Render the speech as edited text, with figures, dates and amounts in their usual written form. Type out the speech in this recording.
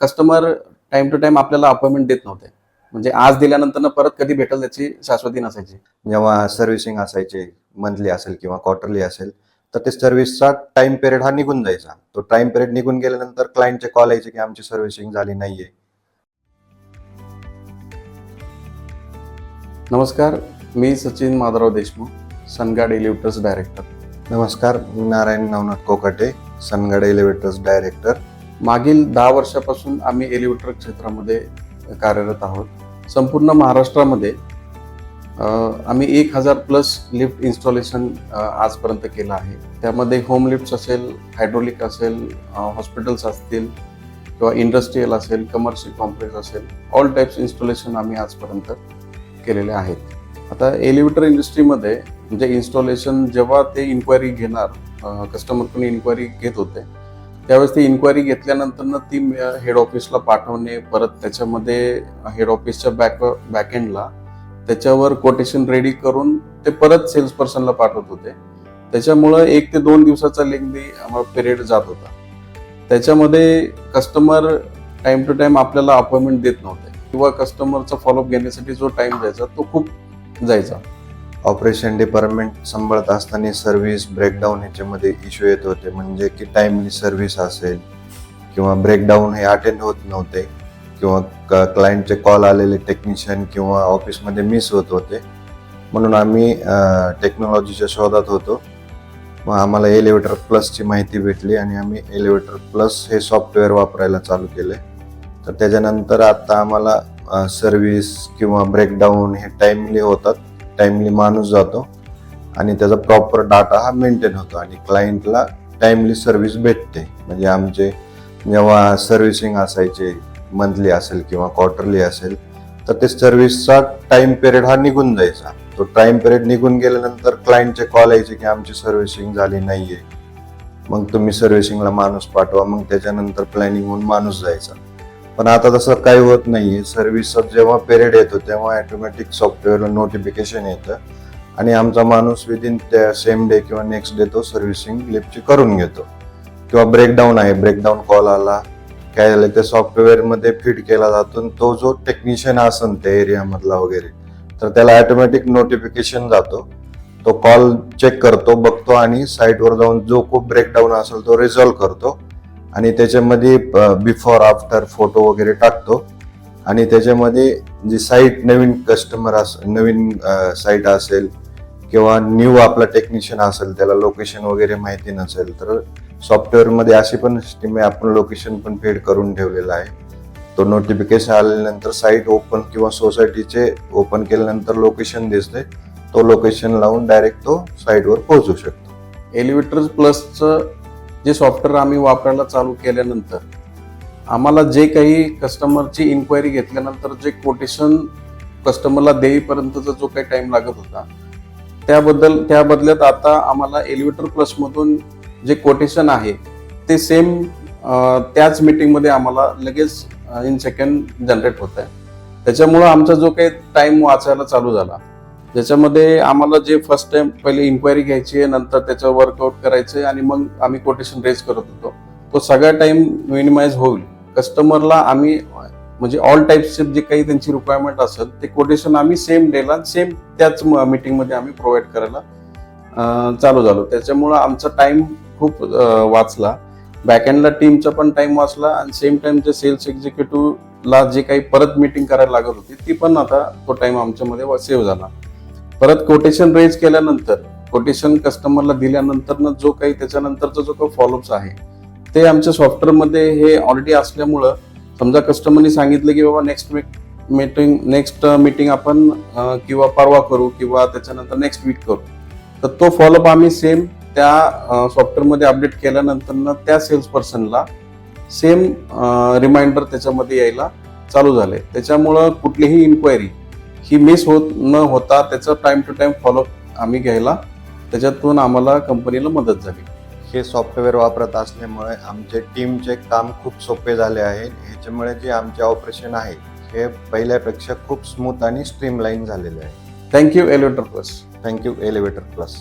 Customer time to time आपल्याला appointment देत नव्हते. म्हणजे आज दिल्यानंतर परत कधी भेटेल त्याची शाश्वती नसायची. जेव्हा सर्व्हिसिंग असायचे, मंथली असेल किंवा क्वार्टरली असेल, तर ते सर्व्हिसचा टाइम पिरियड हा निघून जायचा. तो टाइम पिरियड निघून गेल्यानंतर क्लायंटचे कॉल यायचे की आमची सर्व्हिसिंग झाली नाहीये. नमस्कार, मी सचिन माधवराव देशमुख, सनगार्ड एलिव्हेटर्स डायरेक्टर. नमस्कार, मी नारायण नवनाथ कोकाटे, सनगार्ड एलिव्हेटर्स डायरेक्टर. मागील 10 वर्षापासून आम्ही एलिव्हेटर क्षेत्रामध्ये कार्यरत आहोत. संपूर्ण महाराष्ट्रामध्ये आम्ही 1000+ लिफ्ट इन्स्टॉलेशन आजपर्यंत केलं आहे. त्यामध्ये होम लिफ्ट्स असेल, हायड्रोलिक असेल, हॉस्पिटल्स असतील किंवा इंडस्ट्रीयल असेल, कमर्शियल कॉम्प्लेक्स असेल, ऑल टाईप्स इन्स्टॉलेशन आम्ही आजपर्यंत केलेले आहेत. आता एलिव्हेटर इंडस्ट्रीमध्ये म्हणजे इन्स्टॉलेशन जेव्हा ते इन्क्वायरी घेणार, कस्टमरकडून इन्क्वायरी घेत होते, त्यावेळेस ती इन्क्वायरी घेतल्यानंतर ती हेड ऑफिसला पाठवणे, परत त्याच्यामध्ये हेड ऑफिसच्या बॅकएंडला त्याच्यावर कोटेशन रेडी करून ते परत सेल्स पर्सनला पाठवत होते. त्याच्यामुळं 1 ते 2 दिवसाचा लेंदी आम्हाला पिरियड जात होता. त्याच्यामध्ये कस्टमर टाइम टू टाइम आपल्याला अपॉइंटमेंट देत नव्हते किंवा कस्टमरचा फॉलोअप घेण्यासाठी जो टाइम जायचा तो खूप जायचा. ऑपरेशन डिपार्टमेंट सांभाळत असताना सर्व्हिस ब्रेकडाऊन ह्याच्यामध्ये इश्यू येत होते. म्हणजे की टाइमली सर्व्हिस असेल किंवा ब्रेकडाऊन हे अटेंड होत नव्हते किंवा क्लायंटचे कॉल आलेले टेक्निशियन किंवा ऑफिसमध्ये मिस होत होते. म्हणून आम्ही टेक्नॉलॉजीच्या शोधात होतो. मग आम्हाला एलिव्हेटर प्लसची माहिती भेटली आणि आम्ही एलिव्हेटर प्लस हे सॉफ्टवेअर वापरायला चालू केले. तर त्याच्यानंतर आता आम्हाला सर्व्हिस किंवा ब्रेकडाऊन हे टाइमली होतात, टाइमली माणूस जातो आणि त्याचा प्रॉपर डाटा हा मेंटेन होतो आणि क्लायंटला टाइमली सर्व्हिस भेटते. म्हणजे आमचे जेव्हा सर्व्हिसिंग असायचे, मंथली असेल किंवा क्वार्टरली असेल, तर ते सर्व्हिसचा टाइम पिरियड हा निघून जायचा. तो टाइम पिरियड निघून गेल्यानंतर क्लायंटचे कॉल यायचे की आमची सर्व्हिसिंग झाली नाहीये, मग तुम्ही सर्व्हिसिंगला माणूस पाठवा. मग त्याच्यानंतर प्लॅनिंग होऊन माणूस जायचा. पण आता तसं काही होत नाहीये. सर्व्हिसचा जेव्हा पिरियड येतो तेव्हा ऑटोमॅटिक सॉफ्टवेअरला नोटिफिकेशन येतं आणि आमचा माणूस विदिन त्या सेम डे किंवा नेक्स्ट डे तो सर्व्हिसिंग लिफ्टची करून घेतो. किंवा ब्रेकडाऊन आहे, ब्रेकडाऊन कॉल आला, काय झालं ते सॉफ्टवेअरमध्ये फिट केला जातो. तो जो टेक्निशियन असेल त्या एरियामधला वगैरे, तर त्याला ऑटोमॅटिक नोटिफिकेशन जातो. तो कॉल चेक करतो, बघतो आणि साईटवर जाऊन जो खूप ब्रेकडाऊन असेल तो रिझॉल्व्ह करतो आणि त्याच्यामध्ये बिफोर आफ्टर फोटो वगैरे टाकतो. आणि त्याच्यामध्ये जी साईट नवीन कस्टमर नवीन साईट असेल किंवा न्यू आपला टेक्निशियन असेल, त्याला लोकेशन वगैरे माहिती नसेल, तर सॉफ्टवेअरमध्ये अशी पण सिस्टीम आहे, आपण लोकेशन पण फीड करून ठेवलेलं आहे. तो नोटिफिकेशन आल्यानंतर साईट ओपन किंवा सोसायटीचे ओपन केल्यानंतर लोकेशन दिसते, तो लोकेशन लावून डायरेक्ट तो साईटवर पोहोचू शकतो. एलिव्हेटर प्लसचं जे सॉफ्टवेअर आम्ही वापरायला चालू केल्यानंतर आम्हाला जे काही कस्टमरची इन्क्वायरी घेतल्यानंतर जे कोटेशन कस्टमरला देईपर्यंतचा जो काही टाइम लागत होता, त्या बदल्यात आता आम्हाला एलिव्हेटर प्लसमधून जे कोटेशन आहे ते सेम त्याच मीटिंगमध्ये आम्हाला लगेच इन सेकंड जनरेट होत आहे. त्याच्यामुळं आमचा जो काही टाइम वाचायला चालू झाला, ज्याच्यामध्ये आम्हाला जे फर्स्ट टाइम पहिले इन्क्वायरी घ्यायची आहे, नंतर त्याच्यावर वर्कआउट करायचं आणि मग आम्ही कोटेशन रेज करत होतो, तो सगळा टाइम मिनिमाइज होईल. कस्टमरला आम्ही म्हणजे ऑल टाईप्सचे जे काही त्यांची रिक्वायरमेंट असेल ते कोटेशन आम्ही सेम डेला सेम त्याच मीटिंगमध्ये आम्ही प्रोव्हाइड करायला चालू झालो. त्याच्यामुळं आमचा टाइम खूप वाचला, बॅकएंडला टीमचा पण टाइम वाचला आणि सेम टाइम जे सेल्स एक्झिक्युटिव्हला जे काही परत मीटिंग करायला लागत होती ती पण आता तो टाइम आमच्यामध्ये सेव्ह झाला. परत कोटेशन रेज केल्यानंतर, कोटेशन कस्टमरला दिल्यानंतर जो काही त्याच्यानंतरचा जो काही फॉलोअप्स आहे ते आमच्या सॉफ्टवेअरमध्ये हे ऑलरेडी असल्यामुळं, समजा कस्टमरनी सांगितलं की बाबा नेक्स्ट मीटिंग आपण किंवा परवा करू किंवा त्याच्यानंतर नेक्स्ट वीक करू, तर तो फॉलोअप आम्ही सेम त्या सॉफ्टवेअरमध्ये अपडेट केल्यानंतर त्या सेल्स पर्सनला सेम रिमाइंडर त्याच्यामध्ये यायला चालू झाले. त्याच्यामुळं कुठलीही इन्क्वायरी ही मिस न होता त्याचा टाइम टू टाइम फॉलोअप आम्ही घ्यायला, त्याच्यातून आम्हाला कंपनीला मदत झाली. हे सॉफ्टवेअर वापरत असल्यामुळे आमचे टीमचे काम खूप सोपे झाले आहे. ह्याच्यामुळे जे आमचे ऑपरेशन आहे हे पहिल्यापेक्षा खूप स्मूथ आणि स्ट्रीमलाईन झालेले आहे. Thank you elevator plus. Thank you elevator plus.